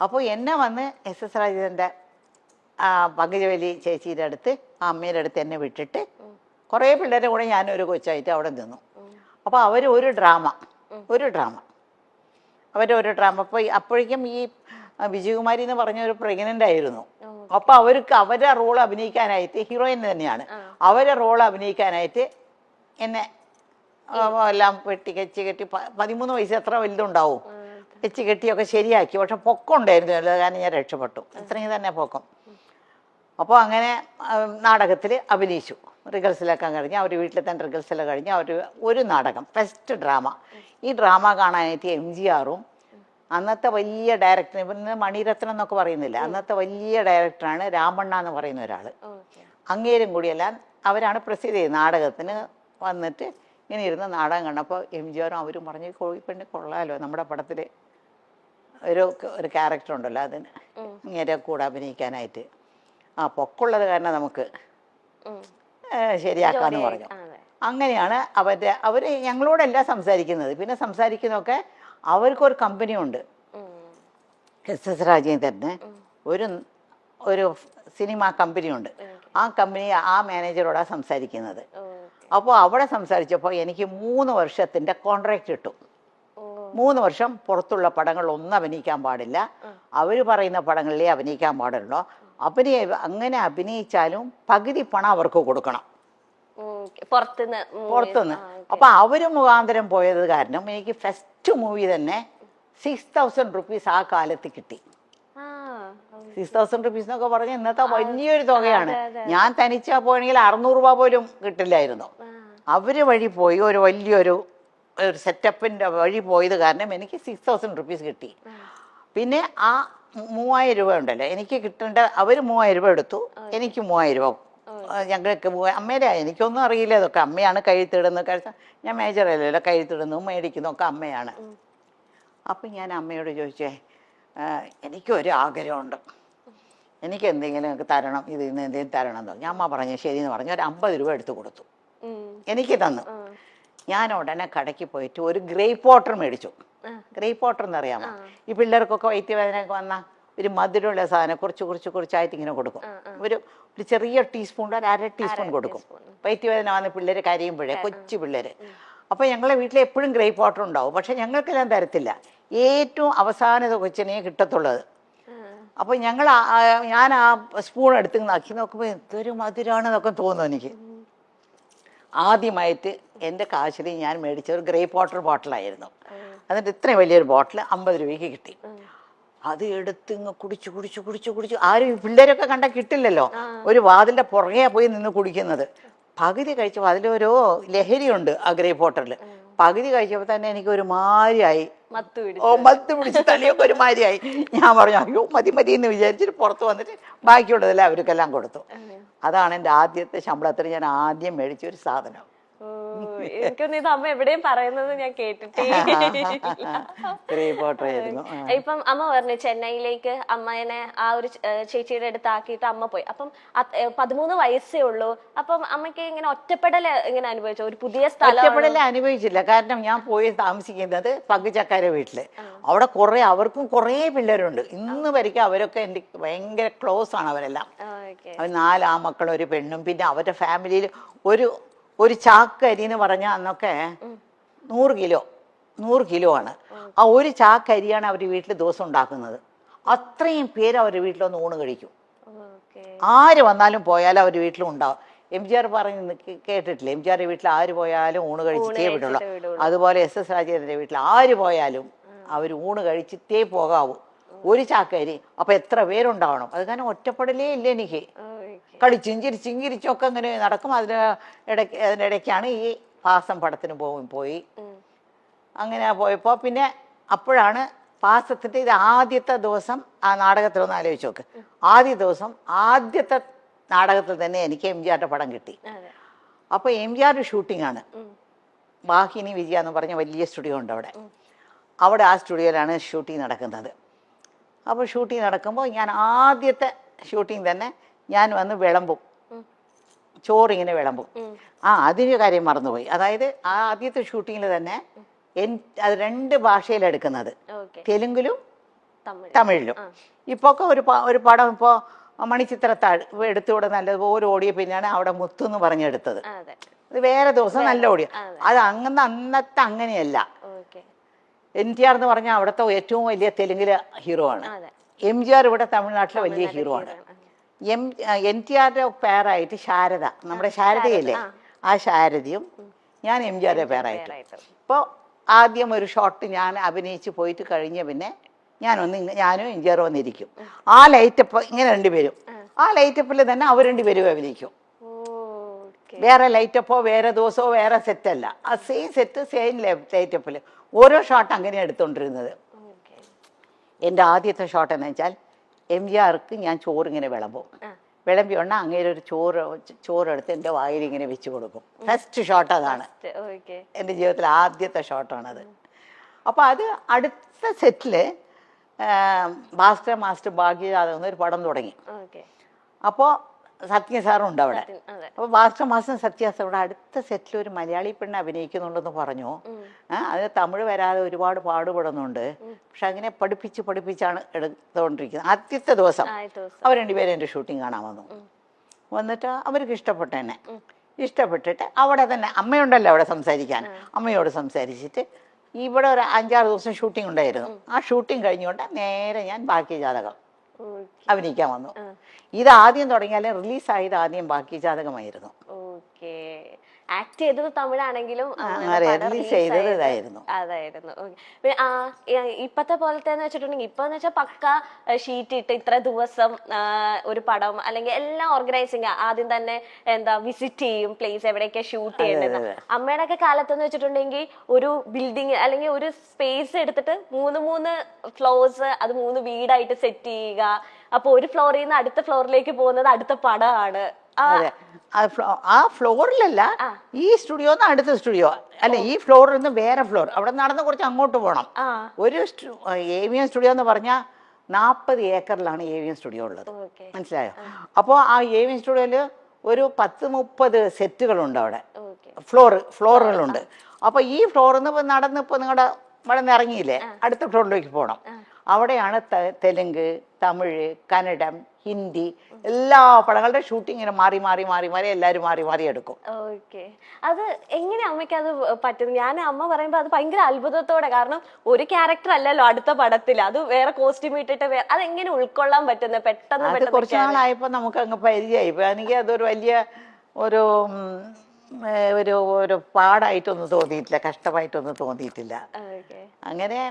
അപ്പോൾ എന്നെ വന്ന് SS രാജേന്ദ്രൻ്റെ പങ്കജവലി ചേച്ചിയുടെ അടുത്ത് ആ അമ്മയുടെ അടുത്ത് എന്നെ വിട്ടിട്ട് കുറേ പിള്ളേരുടെ കൂടെ ഞാനൊരു കൊച്ചായിട്ട് അവിടെ നിന്നു. അപ്പോൾ അവർ ഒരു ഡ്രാമ അവരുടെ ഒരു ഡ്രാമ. അപ്പോൾ അപ്പോഴേക്കും ഈ വിജയകുമാരി എന്ന് പറഞ്ഞ ഒരു പ്രഗ്നൻ്റ് ആയിരുന്നു. അപ്പോൾ അവർക്ക് അവരുടെ റോൾ അഭിനയിക്കാനായിട്ട്, ഹീറോയിൻ തന്നെയാണ്, അവരുടെ റോൾ അഭിനയിക്കാനായിട്ട് എന്നെ എല്ലാം കെച്ച് കെട്ടി 13 വയസ്സ് എത്ര വലുതുണ്ടാവും വെച്ച് കെട്ടിയൊക്കെ ശരിയാക്കി. പക്ഷെ പൊക്കം ഉണ്ടായിരുന്നു, കാരണം ഞാൻ രക്ഷപ്പെട്ടു, അത്രയും തന്നെ പൊക്കം. അപ്പോൾ അങ്ങനെ നാടകത്തിൽ അഭിനയിച്ചു. റിഹേഴ്സലൊക്കെ കഴിഞ്ഞ് അവർ വീട്ടിൽ തന്നെ റിഹേഴ്സലൊക്കെ കഴിഞ്ഞ് അവർ ഒരു നാടകം, ഫസ്റ്റ് ഡ്രാമ. ഈ ഡ്രാമ കാണാനായിട്ട് MGRും അന്നത്തെ വലിയ ഡയറക്ടർ, ഇന്ന് മണിരത്നം എന്നൊക്കെ പറയുന്നില്ല, അന്നത്തെ വലിയ ഡയറക്ടറാണ് രാമണ്ണ എന്ന് പറയുന്ന ഒരാൾ, അങ്ങേരും കൂടിയെല്ലാം അവരാണ് പ്രസിദ്ധി നാടകത്തിന് വന്നിട്ട് ഇങ്ങനെ ഇരുന്ന് നാടകം കണ്ടപ്പോൾ MGRും അവരും പറഞ്ഞു കോഴിപ്പെണ്ണി കൊള്ളാമല്ലോ, നമ്മുടെ പടത്തിൽ ഒരു ക്യാരക്ടർ ഉണ്ടല്ലോ അതിന് ഇങ്ങനെ കൂടെ അഭിനയിക്കാനായിട്ട്, പൊക്കമുള്ളത് കാരണം നമുക്ക് ശരിയാക്കാന്ന് പറഞ്ഞു. അങ്ങനെയാണ് അവർ ഞങ്ങളോടെല്ലാം സംസാരിക്കുന്നത്. പിന്നെ സംസാരിക്കുന്നതൊക്കെ അവർക്കൊരു കമ്പനി ഉണ്ട്, SS രാജേന്ദ്രന് ഒരു സിനിമ കമ്പനി ഉണ്ട്. ആ കമ്പനി ആ മാനേജറോടാണ് സംസാരിക്കുന്നത്. അപ്പോൾ അവിടെ സംസാരിച്ചപ്പോൾ എനിക്ക് 3 വർഷത്തിൻ്റെ കോൺട്രാക്റ്റ് കിട്ടും. 3 വർഷം പുറത്തുള്ള പടങ്ങളിലൊന്നും അഭിനയിക്കാൻ പാടില്ല, അവർ പറയുന്ന പടങ്ങളിലേ അഭിനയിക്കാൻ പാടുള്ളൂ. അങ്ങനെ അഭിനയിച്ചാലും പകുതി പണം അവർക്ക് കൊടുക്കണം പുറത്തുനിന്ന്. അപ്പൊ അവര് മുഖാന്തരം പോയത് കാരണം എനിക്ക് ഫസ്റ്റ് മൂവി തന്നെ 6,000 റുപ്പീസ് ആ കാലത്ത് കിട്ടി. 6,000 റുപ്പീസ് എന്നൊക്കെ പറഞ്ഞാൽ ഇന്നത്തെ വലിയൊരു തുകയാണ്. ഞാൻ തനിച്ചാ പോയെങ്കിൽ 600 രൂപ പോലും കിട്ടില്ലായിരുന്നു. അവര് വഴി പോയി ഒരു വലിയൊരു സെറ്റപ്പിന്റെ വഴി പോയത് കാരണം എനിക്ക് 6,000 റുപ്പീസ് കിട്ടി. പിന്നെ ആ 3,000 രൂപ ഉണ്ടല്ലോ എനിക്ക് കിട്ടേണ്ട, അവർ 3,000 രൂപ എടുത്തു, എനിക്ക് 3,000 രൂപ. ഞങ്ങൾക്ക് അമ്മേടെ, എനിക്കൊന്നും അറിയില്ല, ഇതൊക്കെ അമ്മയാണ് കഴുത്തിടുന്നത്. ഞാൻ മേജറല്ലല്ലോ, കഴുത്തിടുന്നതും മേടിക്കുന്നതും ഒക്കെ അമ്മയാണ്. അപ്പം ഞാൻ അമ്മയോട് ചോദിച്ചേ, എനിക്കൊരു ആഗ്രഹമുണ്ട്, എനിക്ക് എന്തെങ്കിലും തരണം, ഇത് ഇന്ന് എന്തെങ്കിലും തരണം എന്ന് പറഞ്ഞു. അമ്മ പറഞ്ഞു ശരിയെന്ന് പറഞ്ഞു. ഒരു 50 രൂപ എടുത്തു കൊടുത്തു, എനിക്ക് തന്നു. ഞാൻ ഉടനെ കടയ്ക്ക് പോയിട്ട് ഒരു ഗ്രേപ്പ് വാട്ടർ മേടിച്ചു. ഗ്രേപ്പ് വാട്ടർ എന്നറിയാമോ? ഈ പിള്ളേർക്കൊക്കെ വയറ്റുവേദനയൊക്കെ വന്നാൽ ഒരു മധുരമുള്ള സാധനം കുറച്ചായിട്ട് ഇങ്ങനെ കൊടുക്കും. ഒരു ചെറിയ ടീസ്പൂൺ, ഒരു 1/2 ടീസ്പൂൺ കൊടുക്കും. വയറ്റുവേദന വന്ന് പിള്ളേർ കരയുമ്പോഴേ, കൊച്ചു പിള്ളേർ. അപ്പോൾ ഞങ്ങളെ വീട്ടിൽ എപ്പോഴും ഗ്രേപ്പ് വാട്ടർ ഉണ്ടാവും. പക്ഷെ ഞങ്ങൾക്കെല്ലാം തരത്തില്ല, ഏറ്റവും അവസാനത്തെ കൊച്ചിനെ കിട്ടത്തുള്ളത്. അപ്പോൾ ഞാൻ ആ സ്പൂൺ എടുത്ത് നക്കി നോക്കുമ്പോൾ എന്തൊരു മധുരമാണെന്നൊക്കെ തോന്നുന്നു എനിക്ക്. ആദ്യമായിട്ട് എൻ്റെ കാശിൽ ഞാൻ മേടിച്ച ഒരു ഗ്രേപ്പ് വാട്ടർ ബോട്ടിലായിരുന്നു. എന്നിട്ട് ഇത്രയും വലിയൊരു ബോട്ടിൽ 50 രൂപയ്ക്ക് കിട്ടി. അത് എടുത്ത് ഇങ്ങ് കുടിച്ചു. ആരും പിള്ളേരൊക്കെ കണ്ടാൽ കിട്ടില്ലല്ലോ, ഒരു വാതിലിൻ്റെ പുറകെ പോയി നിന്ന് കുടിക്കുന്നത്. പകുതി കഴിച്ചപ്പോൾ അതിലൊരു ലഹരിയുണ്ട് ആ ഗ്രേപ്പ് വാട്ടറിൽ. പകുതി കഴിച്ചപ്പോൾ തന്നെ എനിക്ക് ഒരു മാരിയായി, മത്ത് പിടിച്ച് തലയൊക്കെ ഒരു മാരിയായി. ഞാൻ പറഞ്ഞു അയ്യോ മതി എന്ന് വിചാരിച്ചിട്ട് പുറത്ത് വന്നിട്ട് ബാക്കിയുള്ളതെല്ലാം അവർക്കെല്ലാം കൊടുത്തു. അതാണ് എൻ്റെ ആദ്യത്തെ ശമ്പളത്തിൽ ഞാൻ ആദ്യം മേടിച്ചൊരു സാധനം. എനിക്കൊന്നും ഇത് അമ്മ എവിടെയും പറയുന്നത് ഞാൻ കേട്ടിട്ടേ. ഇപ്പം അമ്മ പറഞ്ഞു ചെന്നൈയിലേക്ക് അമ്മേനെ ആ ഒരു ചേച്ചിയുടെ അടുത്ത് ആക്കിയിട്ട് അമ്മ പോയി. അപ്പം 13 വയസ്സേ ഉള്ളൂ. അപ്പം അമ്മയ്ക്ക് ഇങ്ങനെ ഒറ്റപ്പെടൽ ഇങ്ങനെ അനുഭവിച്ചോ? ഒരു പുതിയ സ്ഥലം ഒറ്റപ്പെടൽ അനുഭവിച്ചില്ല. കാരണം ഞാൻ പോയി താമസിക്കുന്നത് പങ്കുചക്കാരെ വീട്ടില്. അവിടെ അവർക്കും കുറേ പിള്ളേരുണ്ട്. ഇന്ന് വരയ്ക്കും അവരൊക്കെ എൻ്റെ ഭയങ്കര ക്ലോസ് ആണ് അവരെല്ലാം. അവർ 4 ആൺമക്കളും ഒരു പെണ്ണും. പിന്നെ അവരുടെ ഫാമിലിയിൽ ഒരു ചാക്ക് അരി എന്ന് പറഞ്ഞാൽ അന്നൊക്കെ 100 കിലോ ആണ്. ആ ഒരു ചാക്ക് അരിയാണ് അവർ വീട്ടിൽ ദിവസം ഉണ്ടാക്കുന്നത്. അത്രയും പേര് അവരുടെ വീട്ടിലൊന്ന് ഊണ് കഴിക്കും. ആര് വന്നാലും പോയാലും അവർ വീട്ടിലും ഉണ്ടാവും. MGR പറഞ്ഞ് കേട്ടിട്ടില്ല, MGR വീട്ടിൽ ആര് പോയാലും ഊണ് കഴിച്ചിട്ടേ വിടുള്ളൂ. അതുപോലെ SS രാജേന്ദ്രൻ്റെ വീട്ടിൽ ആര് പോയാലും അവർ ഊണ് കഴിച്ചിട്ടേ പോകാവൂ. ഒരു ചാക്കരി. അപ്പൊ എത്ര പേരുണ്ടാവണം? അത് കാരണം ഒറ്റപ്പെടലേ ഇല്ല എനിക്ക്. കളിച്ചും ചിരിച്ചൊക്കെ അങ്ങനെ നടക്കും. അതിനിടയ്ക്കാണ് ഈ പാസം പടത്തിന് പോയി. അങ്ങനെ പോയപ്പോൾ പിന്നെ അപ്പോഴാണ് പാസത്തിൻ്റെ ഇത് ആദ്യത്തെ ദിവസം ആ നാടകത്തിലൊന്ന് ആലോചിച്ച് നോക്ക്. ആദ്യത്തെ നാടകത്തിൽ തന്നെ എനിക്ക് MGRന്റെ പടം കിട്ടി. അപ്പോൾ MGR ഷൂട്ടിംഗ് ആണ്. വാഹിനി വിജയ എന്ന് പറഞ്ഞ വലിയ സ്റ്റുഡിയോ ഉണ്ട് അവിടെ. ആ സ്റ്റുഡിയോയിലാണ് ഷൂട്ടിംഗ് നടക്കുന്നത്. അപ്പോൾ ഷൂട്ടിംഗ് നടക്കുമ്പോൾ ഞാൻ ആദ്യത്തെ ഷൂട്ടിംഗ് തന്നെ ഞാൻ വന്ന് വിളമ്പും, ചോറിങ്ങനെ വിളമ്പും. അതിൻ്റെ കാര്യം മറന്നുപോയി. അതായത് ആ ആദ്യത്തെ ഷൂട്ടിങ്ങിൽ തന്നെ അത് 2 ഭാഷയിലെടുക്കുന്നത്, തെലുങ്കിലും തമിഴിലും. ഇപ്പൊ ഒക്കെ ഒരു പടം ഇപ്പോ മണിച്ചിത്രത്താഴ് എടുത്തുകൂടെ നല്ലതുപോലെ ഓടിയ പിന്നെയാണ് അവിടെ മുത്തു എന്ന് പറഞ്ഞെടുത്തത്. അത് വേറെ ദിവസം നല്ല ഓടിയ. അത് അന്നത്തെ അങ്ങനെയല്ല. NTR എന്ന് പറഞ്ഞാൽ അവിടുത്തെ ഏറ്റവും വലിയ തെലുങ്കിലെ ഹീറോ ആണ്. MGR ഇവിടെ തമിഴ്നാട്ടിലെ വലിയ ഹീറോ ആണ്. NTRന്റെ പേരായിട്ട് ശാരദ, നമ്മുടെ ശാരദയല്ലേ, ആ ശാരദയും ഞാൻ MGRന്റെ പേരായിട്ട്. ഇപ്പോൾ ആദ്യം ഒരു ഷോട്ട് ഞാൻ അഭിനയിച്ച് പോയിട്ട് കഴിഞ്ഞ പിന്നെ ഞാനും MGR വന്നിരിക്കും. ആ ലൈറ്റപ്പ് ഇങ്ങനെ രണ്ടുപേരും, ആ ലൈറ്റപ്പിൽ തന്നെ അവർ രണ്ടുപേരും അഭിനയിക്കും. വേറെ ലൈറ്റപ്പോ വേറെ ദിവസമോ വേറെ സെറ്റല്ല, ആ സെയിം സെറ്റ് സെയിം ലൈറ്റപ്പിൽ ഓരോ ഷോട്ട് അങ്ങനെയാണ് എടുത്തോണ്ടിരുന്നത്. എൻ്റെ ആദ്യത്തെ ഷോട്ട് എന്ന് വെച്ചാൽ MGRക്ക് ഞാൻ ചോറിങ്ങനെ വിളമ്പി ഉണ്ണ അങ്ങേരെ ഒരു ചോറെടുത്ത് എൻ്റെ വായിൽ ഇങ്ങനെ വെച്ച് കൊടുക്കും. ഫസ്റ്റ് ഷോട്ട് അതാണ്, എൻ്റെ ജീവിതത്തിലെ ആദ്യത്തെ ഷോട്ടാണത്. അപ്പോൾ അത് അടുത്ത സെറ്റില് ഭാസ്കര മാസ്റ്റർ ഭാഗ്യജാതകം എന്നൊരു പടം തുടങ്ങി. അപ്പോൾ സത്യ സാറും ഉണ്ട് അവിടെ. അപ്പോൾ ഭാസ്കര മാസ്റ്റർ സത്യ സാറുടെ അടുത്ത സെറ്റിൽ ഒരു മലയാളി പെണ്ണ് അഭിനയിക്കുന്നുണ്ടെന്ന് പറഞ്ഞു. അതിന് തമിഴ് വരാതെ ഒരുപാട് പാടുപെടുന്നുണ്ട്. പക്ഷെ അങ്ങനെ പഠിപ്പിച്ചാണ് എടുത്തുകൊണ്ടിരിക്കുന്നത്. ആദ്യത്തെ ദിവസം അവർ രണ്ടുപേരും എൻ്റെ ഷൂട്ടിങ് കാണാൻ വന്നിട്ട് അവർക്ക് ഇഷ്ടപ്പെട്ടു എന്നെ. ഇഷ്ടപ്പെട്ടിട്ട് അവിടെ തന്നെ അമ്മയുണ്ടല്ലോ അവിടെ സംസാരിക്കാൻ, അമ്മയോട് സംസാരിച്ചിട്ട് ഇവിടെ ഒരു 5-6 ദിവസം ഷൂട്ടിംഗ് ഉണ്ടായിരുന്നു. ആ ഷൂട്ടിംഗ് കഴിഞ്ഞുകൊണ്ട് നേരെ ഞാൻ ബാക്കി ജാതകം അഭിനയിക്കാൻ വന്നു. ഇത് ആദ്യം തുടങ്ങിയാലും റിലീസായത് ആദ്യം ബാക്കി ജാതകമായിരുന്നു. ആക്ട് ചെയ്തത് തമിഴാണെങ്കിലും റിലീസ് ചെയ്തത് ഇതായിരുന്നു. അതായിരുന്നു. ഇപ്പത്തെ പോലത്തെ വെച്ചിട്ടുണ്ടെങ്കിൽ ഇപ്പൊന്ന് വെച്ചാൽ പക്ക ഷീറ്റ് ഇട്ട് ഇത്ര ദിവസം ഒരു പടം അല്ലെങ്കിൽ എല്ലാം ഓർഗനൈസിങ് ആദ്യം തന്നെ വിസിറ്റ് ചെയ്യും പ്ലേസ് എവിടെയൊക്കെ ഷൂട്ട് ചെയ്യേണ്ടത്. അമ്മയുടെ ഒക്കെ കാലത്തെന്ന് വെച്ചിട്ടുണ്ടെങ്കിൽ ഒരു ബിൽഡിങ് അല്ലെങ്കിൽ ഒരു സ്പേസ് എടുത്തിട്ട് 3 ഫ്ലോർസ്, അത് 3 വീടായിട്ട് സെറ്റ് ചെയ്യുക. അപ്പൊ ഒരു ഫ്ലോറിൽ നിന്ന് അടുത്ത ഫ്ലോറിലേക്ക് പോകുന്നത് അടുത്ത പടമാണ്. ആ ഫ്ലോറിലല്ല, ഈ സ്റ്റുഡിയോ അടുത്ത സ്റ്റുഡിയോ അല്ല, ഈ ഫ്ലോറിൽ നിന്ന് വേറെ ഫ്ലോർ, അവിടെ നടന്ന് കുറച്ച് അങ്ങോട്ട് പോകണം. ഒരു AVM സ്റ്റുഡിയോ എന്ന് പറഞ്ഞാൽ 40 ഏക്കറിലാണ് AVM സ്റ്റുഡിയോ ഉള്ളത്, മനസ്സിലായോ? അപ്പോൾ ആ AVM സ്റ്റുഡിയോയില് ഒരു 10-30 സെറ്റുകളുണ്ട് അവിടെ, ഫ്ലോറുകളുണ്ട്. അപ്പൊ ഈ ഫ്ലോറിൽ നിന്ന് നടന്നിപ്പോ നിങ്ങളുടെ ഇവിടെ നിന്ന് ഇറങ്ങിയില്ലേ, അടുത്ത ഫ്ലോറിലേക്ക് പോകണം. അവിടെയാണ് തെലുങ്ക്, തമിഴ്, കന്നഡം, ഹിന്ദി എല്ലാ പടങ്ങളുടെ ഷൂട്ടിങ് ഇങ്ങനെ മാറി എല്ലാവരും മാറി എടുക്കും. അത് എങ്ങനെ അമ്മയ്ക്ക് അത് പറ്റുന്നു? ഞാൻ അമ്മ പറയുമ്പോ അത് ഭയങ്കര അത്ഭുതത്തോടെ, കാരണം ഒരു ക്യാരക്ടർ അല്ലല്ലോ അടുത്ത പടത്തിൽ, അത് വേറെ കോസ്റ്റ്യൂം ഇട്ടിട്ട് അതെങ്ങനെ ഉൾക്കൊള്ളാൻ പറ്റുന്നത്? പെട്ടെന്ന് കുറച്ചു നാളായപ്പോ നമുക്ക് അങ്ങ് പരിചയമായി. ഇപ്പൊ എനിക്ക് അതൊരു വലിയ ഒരു ഒരു പാടായിട്ടൊന്നും തോന്നിയിട്ടില്ല, കഷ്ടമായിട്ടൊന്നും തോന്നിയിട്ടില്ല. അങ്ങനെ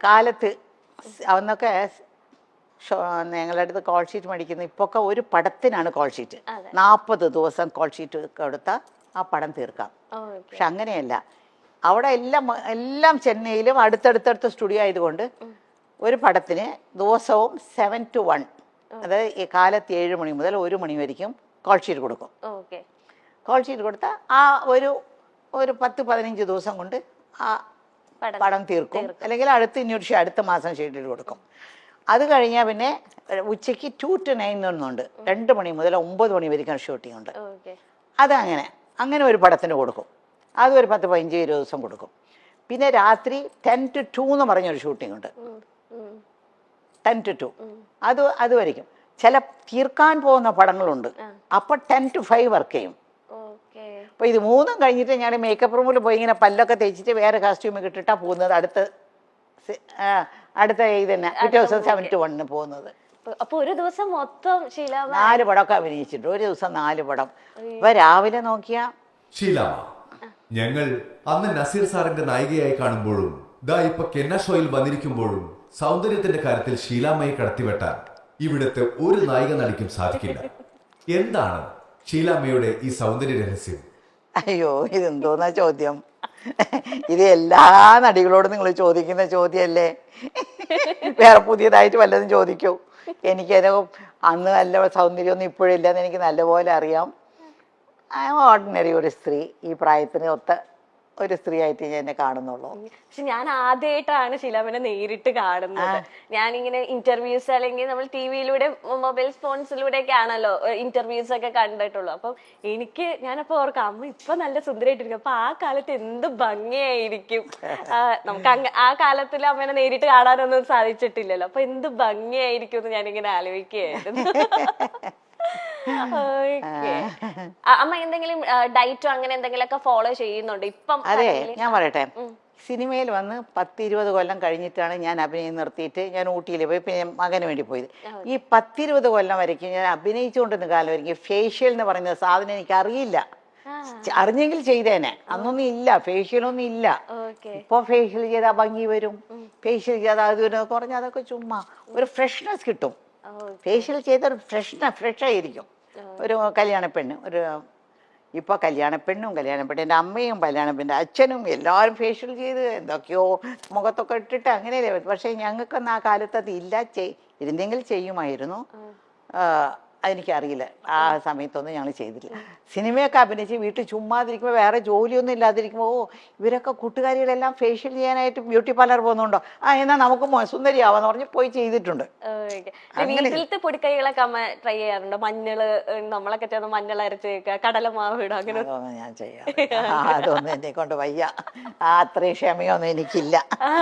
കാലത്ത് അന്നൊക്കെ ഞങ്ങളുടെ അടുത്ത് കോൾ ഷീറ്റ് മേടിക്കുന്നത് ഇപ്പൊക്കെ ഒരു പടത്തിനാണ് കോൾ ഷീറ്റ്. 40 ദിവസം കോൾ ഷീറ്റ് കൊടുത്താൽ ആ പടം തീർക്കാം. പക്ഷെ അങ്ങനെയല്ല, അവിടെ എല്ലാം ചെന്നൈയിലും അടുത്തടുത്തടുത്ത സ്റ്റുഡിയോ ആയതുകൊണ്ട് ഒരു പടത്തിന് ദിവസവും 7 to 1, അതായത് ഈ കാലത്ത് 7 മണി മുതൽ 1 മണി വരെയും കോൾ ഷീറ്റ് കൊടുക്കും. കോൾ ഷീറ്റ് കൊടുത്താൽ ആ ഒരു 10-15 ദിവസം കൊണ്ട് ആ പടം തീർക്കും. അല്ലെങ്കിൽ അടുത്ത മാസം ഷെഡ്യൂൾ കൊടുക്കും. അത് കഴിഞ്ഞാൽ പിന്നെ ഉച്ചയ്ക്ക് 2 to 9 എന്നുണ്ട്, 2 മണി മുതൽ 9 മണി വരെയും ഷൂട്ടിംഗ് ഉണ്ട്. അങ്ങനെ ഒരു പടത്തിന് കൊടുക്കും. അത് ഒരു 10-15-20 ദിവസം കൊടുക്കും. പിന്നെ രാത്രി 10 to 2 എന്ന് പറഞ്ഞൊരു ഷൂട്ടിംഗ് ഉണ്ട്, 10 to 2. അത് വരയ്ക്കും. ചില തീർക്കാൻ പോകുന്ന പടങ്ങളുണ്ട്, അപ്പൊ 10 to 5 വർക്ക് ചെയ്യും. അപ്പൊ ഇത് 3 കഴിഞ്ഞിട്ട് ഞാൻ മേക്കപ്പ് റൂമിൽ പോയി ഇങ്ങനെ പല്ലൊക്കെ തേച്ചിട്ട് വേറെ കോസ്റ്റ്യൂം ഇട്ടിട്ടാ പോകുന്നത്. അടുത്ത ഇത് തന്നെ പിറ്റേ ദിവസം 7 to 1 പോകുന്നത്. അപ്പൊ ഒരു ദിവസം മൊത്തം 4 പടമൊക്കെ അഭിനയിച്ചിട്ടുണ്ട്, ഒരു ദിവസം 4 പടം. ഇപ്പൊ രാവിലെ നോക്കിയാ ഷീലാമ്മ, ഞങ്ങൾ അന്ന് നസീർ സാറിന്റെ നായികയായി കാണുമ്പോഴും ഇപ്പൊ കെന്ന ഷോയിൽ വന്നിരിക്കുമ്പോഴും സൗന്ദര്യത്തിന്റെ കാര്യത്തിൽ ഷീലാമ്മയെ കടത്തിവെട്ടാൻ ഇവിടുത്തെ ഒരു നായിക നടിക്കും സാധിക്കില്ല. എന്താണ് ഷീലാമ്മയുടെ ഈ സൗന്ദര്യ രഹസ്യം? അയ്യോ, ഇതെന്തോന്നാ ചോദ്യം? ഇത് എല്ലാ നടികളോടും നിങ്ങൾ ചോദിക്കുന്ന ചോദ്യമല്ലേ? വേറെ പുതിയതായിട്ട് വല്ലതും ചോദിക്കൂ. എനിക്കത് അന്ന് നല്ല സൗന്ദര്യമൊന്നും ഇപ്പോഴില്ലെന്ന് എനിക്ക് നല്ലപോലെ അറിയാം. ഐ എം ഓർഡിനറി ഒരു സ്ത്രീ, ഈ പ്രായത്തിന് ഒത്ത ഒരു സ്ത്രീയായിട്ട് ഞാൻ എന്നെ കാണുന്നുള്ളൂ. പക്ഷെ ഞാൻ ആദ്യമായിട്ടാണ് ശീലാമ്മനെ നേരിട്ട് കാണുന്നത്. ഞാനിങ്ങനെ ഇന്റർവ്യൂസ് അല്ലെങ്കിൽ നമ്മൾ ടിവിയിലൂടെ മൊബൈൽ ഫോൺസിലൂടെ ഒക്കെ ആണല്ലോ ഇന്റർവ്യൂസ് ഒക്കെ കണ്ടിട്ടുള്ളൂ. അപ്പം ഞാനപ്പോ ഓർക്കാം, അമ്മ ഇപ്പൊ നല്ല സുന്ദരമായിട്ടിരിക്കും, അപ്പൊ ആ കാലത്ത് എന്ത് ഭംഗിയായിരിക്കും. നമുക്ക് ആ കാലത്തിൽ അമ്മേനെ നേരിട്ട് കാണാനൊന്നും സാധിച്ചിട്ടില്ലല്ലോ, അപ്പൊ എന്ത് ഭംഗിയായിരിക്കും എന്ന് ഞാനിങ്ങനെ ആലോചിക്കുകയായിരുന്നു. അമ്മ എന്തെങ്കിലും ഡയറ്റോ അങ്ങനെ എന്തെങ്കിലുമൊക്കെ ഫോളോ ചെയ്യുന്നുണ്ട് ഇപ്പം? അതെ, ഞാൻ പറയട്ടെ, സിനിമയിൽ വന്ന് 10-20 കൊല്ലം കഴിഞ്ഞിട്ടാണ് ഞാൻ അഭിനയം നിർത്തിയിട്ട് ഞാൻ ഊട്ടിയിൽ പോയി, പിന്നെ മകന് വേണ്ടി പോയത്. ഈ 10-20 കൊല്ലം വരയ്ക്കും ഞാൻ അഭിനയിച്ചുകൊണ്ടിരുന്ന കാലം വരയ്ക്കും ഫേഷ്യൽ എന്ന് പറയുന്ന സാധനം എനിക്ക് അറിയില്ല. അറിഞ്ഞെങ്കിൽ ചെയ്തേനെ, അന്നൊന്നും ഇല്ല, ഫേഷ്യലൊന്നും ഇല്ല. ഇപ്പൊ ഫേഷ്യൽ ചെയ്താൽ ഭംഗി വരും, ഫേഷ്യൽ ചെയ്താൽ അത് കുറഞ്ഞ അതൊക്കെ ചുമ്മാ ഒരു ഫ്രഷ്നെസ് കിട്ടും. ഫേഷ്യൽ ചെയ്ത ഒരു ഫ്രഷ് ആയിരിക്കും. ഒരു കല്യാണ പെണ്ണ്, ഇപ്പൊ കല്യാണ പെണ്ണിൻ്റെ അമ്മയും കല്യാണ പെണ്ണിൻ്റെ അച്ഛനും എല്ലാവരും ഫേഷ്യൽ ചെയ്ത് എന്തൊക്കെയോ മുഖത്തൊക്കെ ഇട്ടിട്ട് അങ്ങനെയല്ലേ. പക്ഷെ ഞങ്ങൾക്കൊന്നും ആ കാലത്ത് അത് ഇല്ല. ഇരുന്നെങ്കിൽ ചെയ്യുമായിരുന്നു. അതെനിക്കറിയില്ല, ആ സമയത്തൊന്നും ഞങ്ങൾ ചെയ്തില്ല. സിനിമയൊക്കെ അഭിനയിച്ച് വീട്ടിൽ ചുമ്മാതിരിക്കുമ്പോൾ വേറെ ജോലിയൊന്നും ഇല്ലാതിരിക്കുമ്പോൾ ഇവരൊക്കെ കൂട്ടുകാരികളെല്ലാം ഫേഷ്യൽ ചെയ്യാനായിട്ട് ബ്യൂട്ടി പാർലർ പോകുന്നുണ്ടോ, എന്നാൽ നമുക്ക് സുന്ദരിയാവാന്ന് പറഞ്ഞ് പോയി ചെയ്തിട്ടുണ്ട്. വീട്ടിലത്തെ പൊടിക്കൈകളൊക്കെ അമ്മ ട്രൈ ചെയ്യാറുണ്ടോ? മഞ്ഞള്, നമ്മളൊക്കെ ചേർന്ന് മഞ്ഞൾ അരച്ച് കടലമാവ് ഇടുക, അങ്ങനെ അതൊന്നും ഞാൻ ചെയ്യാം. അതൊന്നും എന്നെ കൊണ്ട് വയ്യ, അത്രയും ക്ഷമയൊന്നും എനിക്കില്ല.